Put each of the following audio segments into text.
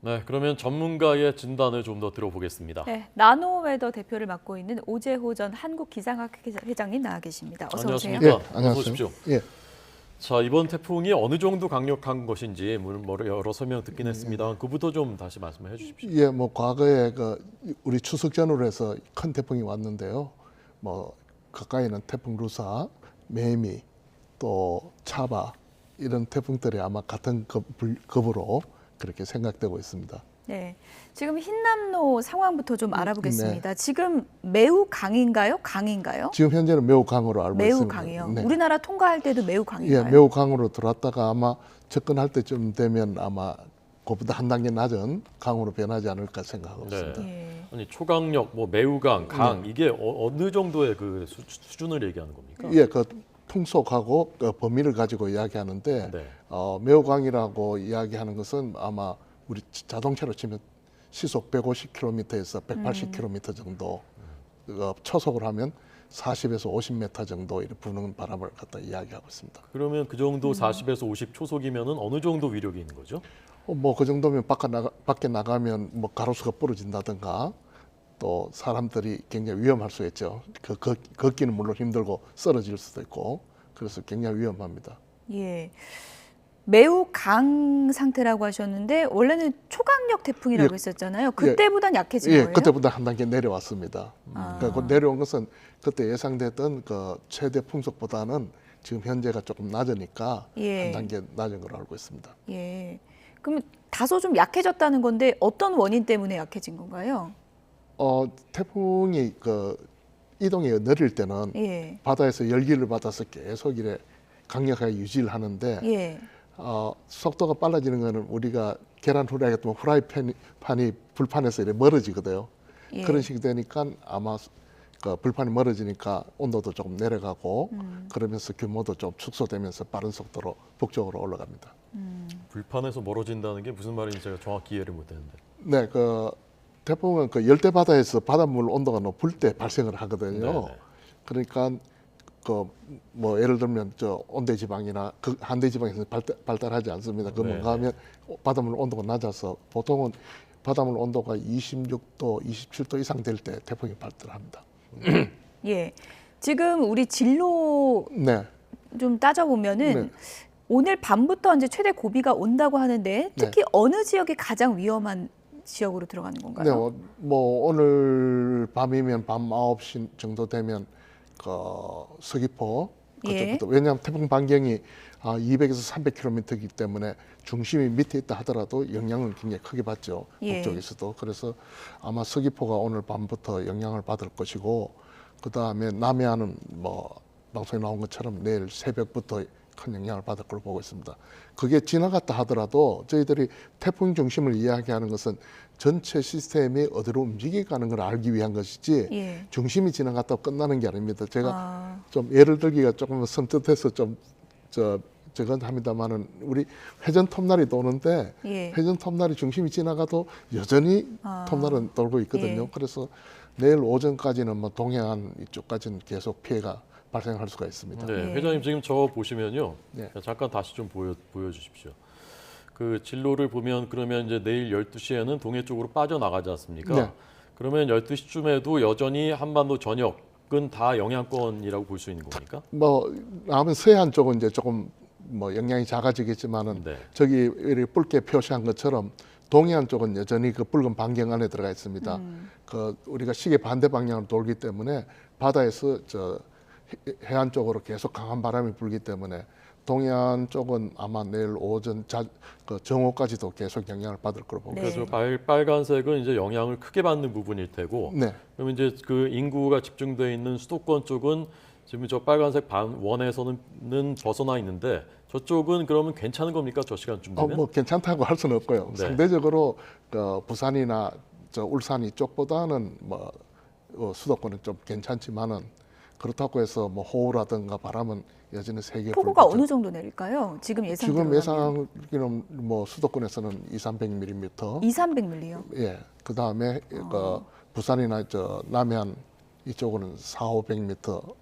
네, 그러면 전문가의 진단을 좀 더 들어보겠습니다. 네, 나노웨더 대표를 맡고 있는 오재호 전 한국기상학 회장님 나와 계십니다. 어서 오세요. 안녕하십니까? 예, 안녕하세요. 어서 오십시오. 예, 자, 이번 태풍이 어느 정도 강력한 것인지 여러 설명 듣긴 했습니다. 그부터 좀 다시 말씀해 주십시오. 예, 뭐 과거에 우리 추석 전후로 해서 큰 태풍이 왔는데요. 뭐 가까이는 태풍 루사, 매미, 또 차바 이런 태풍들이 아마 같은 급으로 그렇게 생각되고 있습니다. 네, 지금 흰남노 상황부터 좀 알아보겠습니다. 지금 매우 강인가요? 강인가요? 지금 현재는 매우 강으로 알고 매우 있습니다. 강해요. 네. 우리나라 통과할 때도 매우 강인가요? 예, 매우 강으로 들어왔다가 아마 접근할 때쯤 되면 아마 그보다 한 단계 낮은 강으로 변하지 않을까 생각하고 있습니다. 예. 아니 초강력, 뭐 매우 강, 이게 어느 정도의 그 수준을 얘기하는 겁니까? 예, 그 풍속하고 그 범위를 가지고 이야기하는데 네. 매우 강이라고 이야기하는 것은 아마 우리 자동차로 치면 시속 150km에서 180km 정도 초속을 하면 40에서 50m 정도 이렇게 부는 바람을 갖다 이야기하고 있습니다. 그러면 그 정도 40에서 50 초속이면은 어느 정도 위력이 있는 거죠? 뭐 그 정도면 밖에 나가면 뭐 가로수가 부러진다든가 또 사람들이 굉장히 위험할 수 있죠. 걷기는 물론 힘들고 쓰러질 수도 있고 그래서 굉장히 위험합니다. 예. 매우 강 상태라고 하셨는데 원래는 초강력 태풍이라고 예. 했었잖아요. 그때보단 약해진 예, 거예요? 그때보다 한 단계 내려왔습니다. 아. 그러니까 그 내려온 것은 그때 예상됐던 그 최대 풍속보다는 지금 현재가 조금 낮으니까 예. 한 단계 낮은 걸로 알고 있습니다. 예. 그럼 다소 좀 약해졌다는 건데 어떤 원인 때문에 약해진 건가요? 태풍이 이동이 느릴 때는 예. 바다에서 열기를 받아서 계속 이래 강력하게 유지를 하는데 예. 속도가 빨라지는 거는 우리가 계란 후라이 같은 후라이팬이 불판에서 이렇게 멀어지거든요. 예. 그런 식이 되니까 아마 그 불판이 멀어지니까 온도도 조금 내려가고 그러면서 규모도 좀 축소되면서 빠른 속도로 북쪽으로 올라갑니다. 불판에서 멀어진다는 게 무슨 말인지 제가 정확히 이해를 못했는데. 네, 그 태풍은 그 열대 바다에서 바닷물 온도가 높을 때 발생을 하거든요. 네네. 그러니까 뭐 예를 들면 저 온대 지방이나 한대 지방에서 발달하지 않습니다. 그 뭔가 하면 바닷물 온도가 낮아서 보통은 바닷물 온도가 26도, 27도 이상 될 때 태풍이 발달합니다. 예. 지금 우리 진로 네. 좀 따져보면은 네. 오늘 밤부터 이제 최대 고비가 온다고 하는데 특히 어느 지역이 가장 위험한 지역으로 들어가는 건가요? 네, 뭐 오늘 밤이면 밤 9시 정도 되면 그 서귀포 그쪽부터 왜냐하면 태풍 반경이 200에서 300km이기 때문에 중심이 밑에 있다 하더라도 영향을 굉장히 크게 받죠. 예. 북쪽에서도. 그래서 아마 서귀포가 오늘 밤부터 영향을 받을 것이고 그 다음에 남해안은 뭐 방송에 나온 것처럼 내일 새벽부터 큰 영향을 받을 걸로 보고 있습니다. 그게 지나갔다 하더라도 저희들이 태풍 중심을 이야기하는 것은 전체 시스템이 어디로 움직여가는 걸 알기 위한 것이지 예. 중심이 지나갔다고 끝나는 게 아닙니다. 제가 좀 예를 들기가 조금 섬뜩해서 저건 합니다만은 우리 회전 톱날이 도는데 예. 회전 톱날이 중심이 지나가도 여전히 톱날은 돌고 있거든요. 예. 그래서 내일 오전까지는 뭐 동해안 이쪽까지는 계속 피해가 발생할 수가 있습니다. 네, 예. 회장님 지금 저 보시면요. 네. 잠깐 다시 좀 보여주십시오. 그 진로를 보면 그러면 이제 내일 12시에는 동해 쪽으로 빠져나가지 않습니까? 네. 그러면 12시쯤에도 여전히 한반도 전역은 다 영향권이라고 볼 수 있는 겁니까? 뭐 남은 서해안 쪽은 이제 조금 뭐 영향이 작아지겠지만은 네. 저기 이렇게 붉게 표시한 것처럼 동해안 쪽은 여전히 그 붉은 반경 안에 들어가 있습니다. 그 우리가 시계 반대 방향으로 돌기 때문에 바다에서 저 해안 쪽으로 계속 강한 바람이 불기 때문에 동해안 쪽은 아마 내일 오전 그 정오까지도 계속 영향을 받을 거로 보고 네. 있습니다. 그래서 빨간색은 이제 영향을 크게 받는 부분일 테고, 네. 그럼 이제 그 인구가 집중돼 있는 수도권 쪽은 지금 저 빨간색 원에서는 벗어나 있는데 저쪽은 그러면 괜찮은 겁니까? 저 시간쯤 되면? 뭐 괜찮다고 할 수는 없고요. 네. 상대적으로 그 부산이나 저 울산 이쪽보다는 뭐 수도권은 좀 괜찮지만은 그렇다고 해서 뭐 호우라든가 바람은 여전히 세게 폭우가 불겠죠. 어느 정도 내릴까요? 지금 예상 지금 예상기는 뭐 수도권에서는 200~300mm. 200~300mm요. 예. 그 다음에 그 부산이나 저 남해안 이쪽은 400~500m,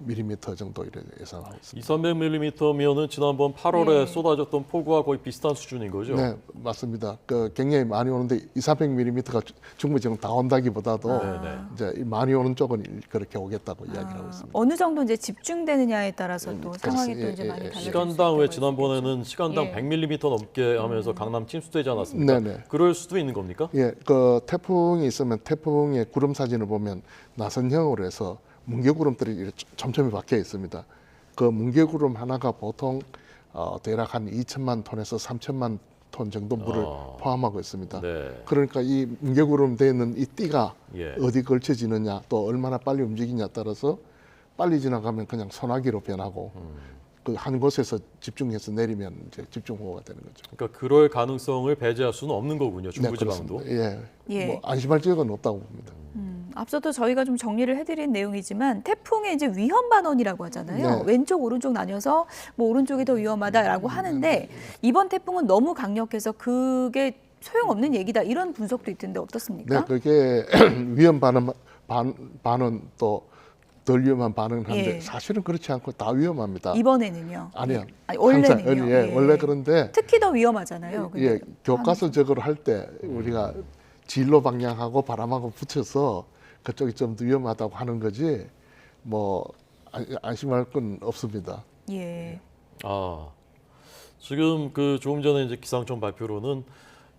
200mm 정도 이래 예상하고 있습니다. 200~300mm면은 지난번 8월에 예. 쏟아졌던 폭우와 거의 비슷한 수준인 거죠? 네, 맞습니다. 굉장히 많이 오는데 200~300mm가 충분히 지금 다 온다기보다도 네네. 이제 많이 오는 쪽은 그렇게 오겠다고 이야기를 하고 있습니다. 어느 정도 이제 집중되느냐에 따라서 또 상황이 또 예, 이제 예, 많이 예. 달라질 시간당 수 왜 있다고 지난번에는 시간당 예. 100mm 넘게 하면서 강남 침수되지 않았습니까? 네네. 그럴 수도 있는 겁니까? 예, 태풍이 있으면 태풍의 구름 사진을 보면 나선형으로 해서 뭉게구름들이 이렇게 촘촘히 박혀 있습니다. 그 뭉게구름 하나가 보통 대략 한 2천만 톤에서 3천만 톤 정도 물을 포함하고 있습니다. 네. 그러니까 이 뭉게구름 되어 있는 이 띠가 예. 어디 걸쳐지느냐 또 얼마나 빨리 움직이냐에 따라서 빨리 지나가면 그냥 소나기로 변하고 그 한 곳에서 집중해서 내리면 이제 집중호우가 되는 거죠. 그러니까 그럴 가능성을 배제할 수는 없는 거군요. 네, 중부지방도. 그렇습니다. 예. 뭐 안심할 지역은 없다고 봅니다. 앞서도 저희가 좀 정리를 해드린 내용이지만 태풍의 이제 위험 반원이라고 하잖아요. 네. 왼쪽 오른쪽 나뉘어서 뭐 오른쪽이 더 위험하다라고 하는데 이번 태풍은 너무 강력해서 그게 소용없는 얘기다 이런 분석도 있던데 어떻습니까? 네, 그게 위험 반은 또 덜 위험한 반응을 하는데 예. 사실은 그렇지 않고 다 위험합니다. 이번에는요? 아니요. 아니, 원래는요? 항상, 예, 원래 그런데 특히 더 위험하잖아요. 근데 예, 교과서적으로 할 때 우리가 진로 방향하고 바람하고 붙여서 그쪽이 좀 더 위험하다고 하는 거지 뭐 안심할 건 없습니다. 예. 아, 지금 그 조금 전에 이제 기상청 발표로는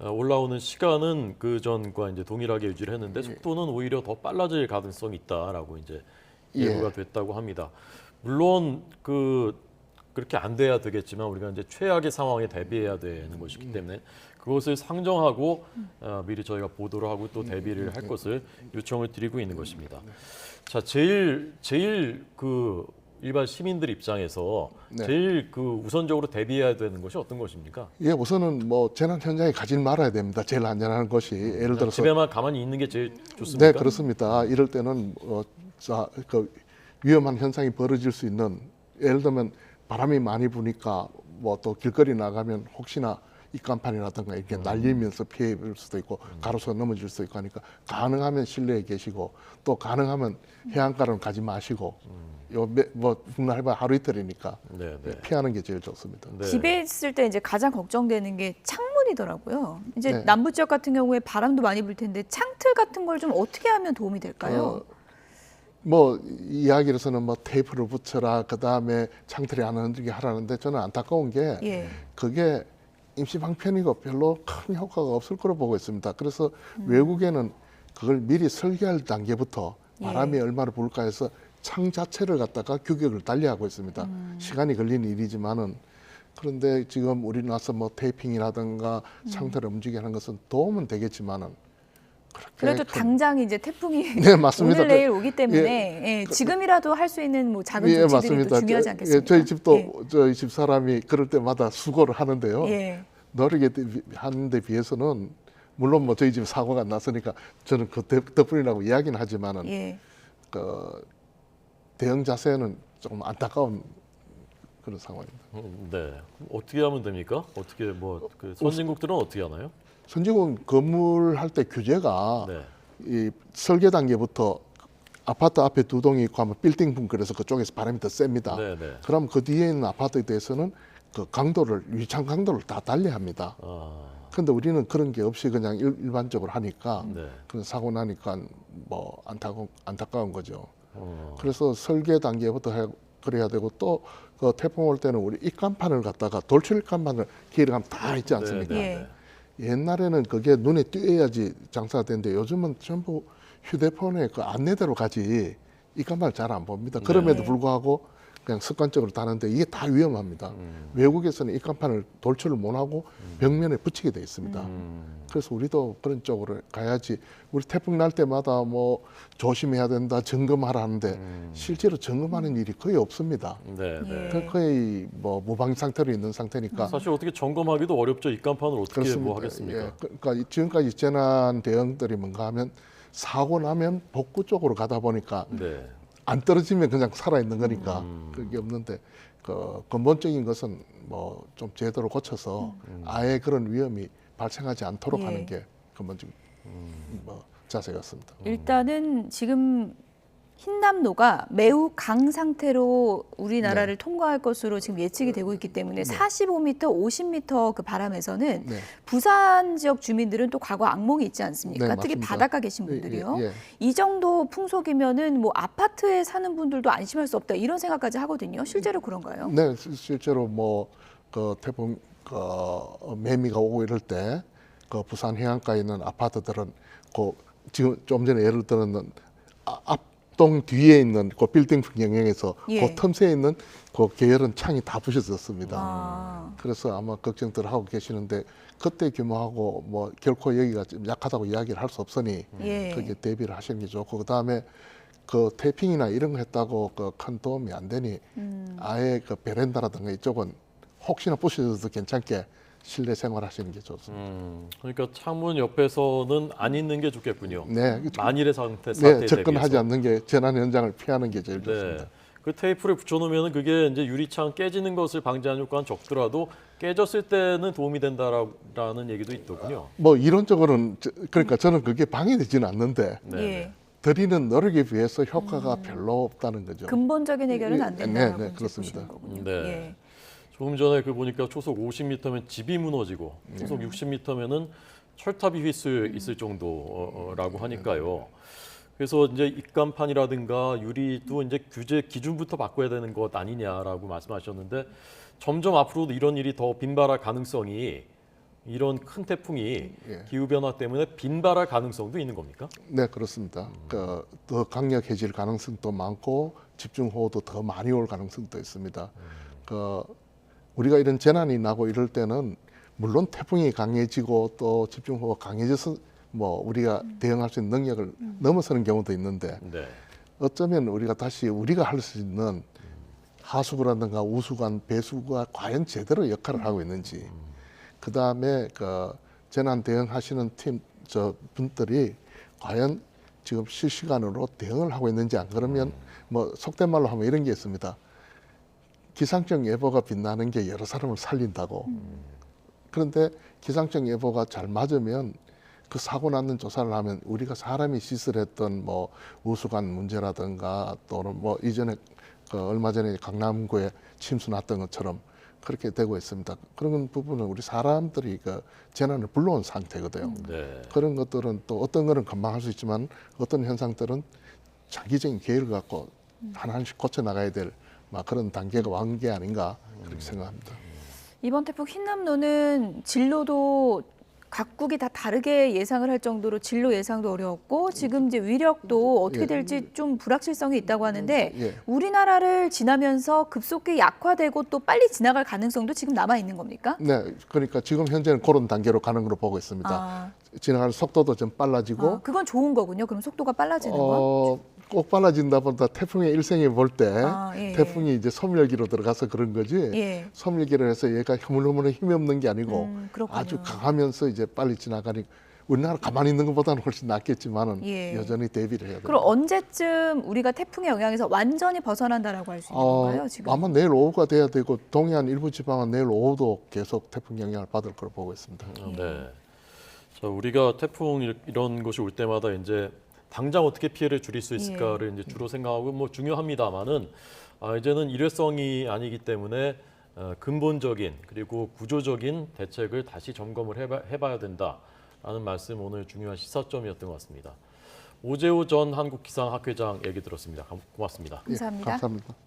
올라오는 시간은 그 전과 이제 동일하게 유지를 했는데 속도는 오히려 더 빨라질 가능성이 있다라고 이제 예고가 됐다고 합니다. 물론 그렇게 안 돼야 되겠지만 우리가 이제 최악의 상황에 대비해야 되는 것이기 때문에 그것을 상정하고 미리 저희가 보도를 하고 또 대비를 할 것을 요청을 드리고 있는 것입니다. 자, 제일 그 일반 시민들 입장에서 네. 제일 그 우선적으로 대비해야 되는 것이 어떤 것입니까? 예, 우선은 뭐 재난 현장에 가지 말아야 됩니다. 제일 안전한 것이 예를 들어서 집에만 가만히 있는 게 제일 좋습니까? 네, 그렇습니다. 이럴 때는 그 위험한 현상이 벌어질 수 있는 예를 들면 바람이 많이 부니까 뭐 또 길거리 나가면 혹시나 입간판이라든가 이렇게 날리면서 피해 볼 수도 있고 가로수가 넘어질 수도 있고 하니까 가능하면 실내에 계시고 또 가능하면 해안가로는 가지 마시고 뭐 훗날 하루 이틀이니까 네, 네. 피하는 게 제일 좋습니다. 네. 집에 있을 때 이제 가장 걱정되는 게 창문이더라고요. 이제 네. 남부 지역 같은 경우에 바람도 많이 불 텐데 창틀 같은 걸 좀 어떻게 하면 도움이 될까요? 뭐 이야기로서는 뭐 테이프를 붙여라 그 다음에 창틀이 안 흔들게 하라는데 저는 안타까운 게 예. 그게 임시 방편이고 별로 큰 효과가 없을 거로 보고 있습니다. 그래서 외국에는 그걸 미리 설계할 단계부터 바람이 얼마나 불까 해서 창 자체를 갖다가 규격을 달리하고 있습니다. 시간이 걸리는 일이지만은 그런데 지금 우리나라서 뭐 테이핑이라든가 창틀을 움직이게 하는 것은 도움은 되겠지만은 그래도 큰- 당장 이제 태풍이 네, 맞습니다. 오늘 내일 오기 때문에 예, 지금이라도 할 수 있는 뭐 작은 조치들이 또 중요하지 않겠습니까? 저희 집도 예. 저희 집 사람이 그럴 때마다 수고를 하는데요. 예. 노력에 하는데 비해서는 물론 뭐 저희 집 사고가 났으니까 저는 그 덕분이라고 이야기는 하지만은 예. 그 대응 자세는 조금 안타까운 그런 상황입니다. 네. 어떻게 하면 됩니까? 어떻게 뭐 그 선진국들은 어떻게 하나요? 선진국 건물 할 때 규제가 네. 이 설계 단계부터 아파트 앞에 두 동이 있고 하면 빌딩 그래서 그쪽에서 바람이 더 셉니다. 네, 네. 그럼 그 뒤에 있는 아파트에 대해서는 그 강도를 위창 강도를 다 달리합니다. 아, 근데 우리는 그런 게 없이 그냥 일반적으로 하니까 네. 그런 사고 나니까 뭐 안타까운 거죠. 어, 그래서 설계 단계부터 그래야 되고 또 그 태풍 올 때는 우리 입간판을 갖다가 돌출 입간판을 기회를 가면 다 있지 않습니까? 예. 옛날에는 그게 눈에 띄어야지 장사가 되는데 요즘은 전부 휴대폰에 그 안내대로 가지 입간판을 잘 안 봅니다. 그럼에도 불구하고 그냥 습관적으로 다는데 이게 다 위험합니다. 외국에서는 입간판을 돌출을 못하고 벽면에 붙이게 돼 있습니다. 그래서 우리도 그런 쪽으로 가야지. 우리 태풍 날 때마다 뭐 조심해야 된다, 점검하라는데 실제로 점검하는 일이 거의 없습니다. 네, 네. 예. 거의 뭐 무방 상태로 있는 상태니까. 사실 어떻게 점검하기도 어렵죠. 입간판을 어떻게 그렇습니다. 뭐 하겠습니까? 예, 그러니까 지금까지 재난 대응들이 뭔가 하면 사고 나면 복구 쪽으로 가다 보니까 네. 안 떨어지면 그냥 살아 있는 거니까 그게 없는데 그 근본적인 것은 뭐 좀 제대로 고쳐서 아예 그런 위험이 발생하지 않도록 예. 하는 게 근본적인 뭐 자세 같습니다. 일단은 지금 흰남노가 매우 강 상태로 우리나라를 통과할 것으로 지금 예측이 되고 있기 때문에 45m, 50m 그 바람에서는 네. 부산 지역 주민들은 또 과거 악몽이 있지 않습니까? 네, 특히 맞습니다. 바닷가 계신 분들이요. 예, 예. 이 정도 풍속이면은 뭐 아파트에 사는 분들도 안심할 수 없다 이런 생각까지 하거든요. 실제로 그런가요? 네, 실제로 뭐 그 태풍 그 매미가 오고 이럴 때 그 부산 해안가에 있는 아파트들은 그 지금 좀 전에 예를 들었는 앞동 뒤에 있는 그 빌딩 영역에서 예. 그 틈새에 있는 그 계열은 창이 다 부셔졌습니다. 아. 그래서 아마 걱정들 하고 계시는데 그때 규모하고 뭐 결코 여기가 좀 약하다고 이야기를 할 수 없으니 예. 거기에 대비를 하시는 게 좋고 그다음에 그 태핑이나 이런 거 했다고 그 큰 도움이 안 되니 아예 그 베란다라든가 이쪽은 혹시나 부셔져도 괜찮게 실내 생활하시는 게 좋습니다. 그러니까 창문 옆에서는 안 있는 게 좋겠군요. 네, 만일의 사태에 네, 접근하지 대비해서. 않는 게 재난 현장을 피하는 게 제일 네. 좋습니다. 그 테이프를 붙여놓으면 그게 이제 유리창 깨지는 것을 방지하는 효과는 적더라도 깨졌을 때는 도움이 된다라는 얘기도 있더군요. 뭐 이론적으로는 그러니까 저는 그게 방해되지는 않는데 네. 예. 드리는 노력에 비해서 효과가 별로 없다는 거죠. 근본적인 해결은 안 네, 된다고 네, 그렇습니다. 보시는 거군요. 네. 예. 조금 전에 그 보니까 초속 50m면 집이 무너지고 초속 60m면은 철탑이 있을 정도라고 하니까요. 그래서 이제 입간판이라든가 유리도 이제 규제 기준부터 바꿔야 되는 것 아니냐라고 말씀하셨는데 점점 앞으로도 이런 일이 더 빈발할 가능성이 이런 큰 태풍이 예. 기후 변화 때문에 빈발할 가능성도 있는 겁니까? 네, 그렇습니다. 더 강력해질 가능성도 많고 집중호우도 더 많이 올 가능성도 있습니다. 우리가 이런 재난이 나고 이럴 때는 물론 태풍이 강해지고 또 집중호우가 강해져서 뭐 우리가 대응할 수 있는 능력을 넘어서는 경우도 있는데 네. 어쩌면 우리가 다시 우리가 할 수 있는 하수구라든가 우수관, 배수구가 과연 제대로 역할을 하고 있는지 그 다음에 그 재난 대응하시는 분들이 과연 지금 실시간으로 대응을 하고 있는지 안 그러면 뭐 속된 말로 하면 이런 게 있습니다. 기상청 예보가 빛나는 게 여러 사람을 살린다고. 그런데 기상청 예보가 잘 맞으면 그 사고 났는 조사를 하면 우리가 사람이 시설했던 뭐 우수관 문제라든가 또는 뭐 이전에 얼마 전에 강남구에 침수 났던 것처럼 그렇게 되고 있습니다. 그런 부분은 우리 사람들이 그 재난을 불러온 상태거든요. 네. 그런 것들은 또 어떤 거는 금방 할 수 있지만 어떤 현상들은 장기적인 계획을 갖고 하나씩 고쳐 나가야 될 막 그런 단계가 완 게 아닌가 그렇게 생각합니다. 이번 태풍 흰남노는 진로도 각국이 다 다르게 예상을 할 정도로 진로 예상도 어려웠고 지금 이제 위력도 어떻게 될지 좀 불확실성이 있다고 하는데 예. 우리나라를 지나면서 급속히 약화되고 또 빨리 지나갈 가능성도 지금 남아 있는 겁니까? 네, 그러니까 지금 현재는 그런 단계로 가는 걸로 보고 있습니다. 아, 지나가는 속도도 좀 빨라지고 그건 좋은 거군요. 그럼 속도가 빨라지는 거. 꼭 빨라진다보다 태풍의 일생에 볼 때 예. 태풍이 이제 소멸기로 들어가서 그런 거지 예. 소멸기를 해서 얘가 흐물흐물 힘이 없는 게 아니고 그렇군요. 아주 강하면서 이제 빨리 지나가니까 우리나라 가만히 있는 것보다는 훨씬 낫겠지만은 예. 여전히 대비를 해야 됩니다. 그럼 언제쯤 우리가 태풍의 영향에서 완전히 벗어난다라고 할 수 있는 건가요? 지금? 아마 내일 오후가 돼야 되고 동해안 일부 지방은 내일 오후도 계속 태풍 영향을 받을 걸로 보고 있습니다. 네. 자, 우리가 태풍 이런 것이 올 때마다 이제 당장 어떻게 피해를 줄일 수 있을까를 이제 주로 생각하고 뭐 중요합니다만은 이제는 일회성이 아니기 때문에 근본적인 그리고 구조적인 대책을 다시 점검을 해봐야 된다라는 말씀 오늘 중요한 시사점이었던 것 같습니다. 오재호 전 한국기상학회장 얘기 들었습니다. 고맙습니다. 감사합니다. 감사합니다.